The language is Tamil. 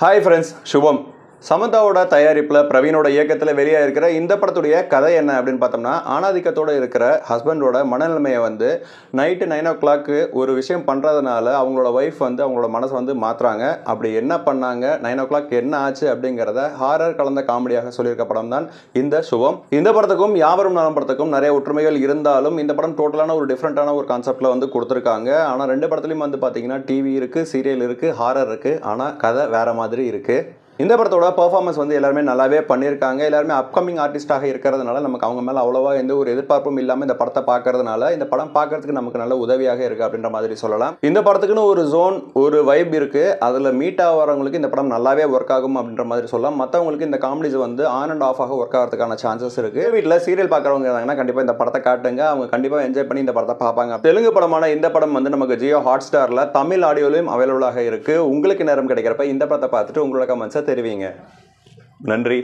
ஹாய் ஃப்ரெண்ட்ஸ், சுபம். சமந்தாவோட தயாரிப்பில் பிரவீனோட இயக்கத்தில் வெளியாக இருக்கிற இந்த படத்துடைய கதை என்ன அப்படின்னு பார்த்தோம்னா, ஆணாதிக்கத்தோடு இருக்கிற ஹஸ்பண்டோட மனநிலைமையை நைட்டு 9 o'clock ஒரு விஷயம் பண்ணுறதுனால அவங்களோட ஒய்ஃப் அவங்களோட மனசை மாற்றுறாங்க. அப்படி என்ன பண்ணாங்க, 9 o'clock என்ன ஆச்சு அப்படிங்கிறத ஹாரர் கலந்த காமெடியாக சொல்லியிருக்க படம் தான் இந்த சுபம். இந்த படத்துக்கும் யாவரும் நலம் படத்துக்கும் நிறைய ஒற்றுமைகள் இருந்தாலும் இந்த படம் டோட்டலான ஒரு டிஃப்ரெண்ட்டான ஒரு கான்செப்டில் கொடுத்துருக்காங்க. ஆனால் ரெண்டு படத்துலையும் பார்த்தீங்கன்னா டிவி இருக்குது, சீரியல் இருக்குது, ஹாரர் இருக்குது. ஆனால் கதை வேறு மாதிரி இருக்குது. இந்த படத்தோட பெர்ஃபார்மன்ஸ் எல்லாருமே நல்லாவே பண்ணியிருக்காங்க. எல்லாருமே அப்கமிங் ஆர்டிஸ்டாக இருக்கிறதுனால நமக்கு அவங்க மேலே அவ்வளோவா எந்த ஒரு எதிர்பார்ப்பும் இல்லாமல் இந்த படத்தை பார்க்கறதுனால இந்த படம் பார்க்கறதுக்கு நமக்கு நல்ல உதவியாக இருக்குது அப்படின்ற மாதிரி சொல்லலாம். இந்த படத்துக்குன்னு ஒரு ஜோன், ஒரு வைப் இருக்குது. அதில் மீட் ஆகிறவங்களுக்கு இந்த படம் நல்லாவே ஒர்க் ஆகும் அப்படின்ற மாதிரி சொல்லலாம். மற்றவங்களுக்கு இந்த காமெடிஸ் ஆன் அண்ட் ஆஃப் ஆக ஒர்க் ஆகிறதுக்கான சான்சஸ் இருக்குது. வீட்டில் சீரியல் பார்க்குறவங்க இருந்தாங்கன்னா கண்டிப்பாக இந்த படத்தை காட்டுங்க. அவங்க கண்டிப்பாக என்ஜாய் பண்ணி இந்த படத்தை பார்ப்பாங்க. தெலுங்கு படமான இந்த படம் நமக்கு ஜியோ ஹாட்ஸ்டாரில் தமிழ் ஆடியோலையும் அவைலபிளாக இருக்குது. உங்களுக்கு நேரம் கிடைக்கிறப்ப இந்த படத்தை பார்த்துட்டு உங்களோட கமெண்ட்ஸை தெரிவிங்க. நன்றி.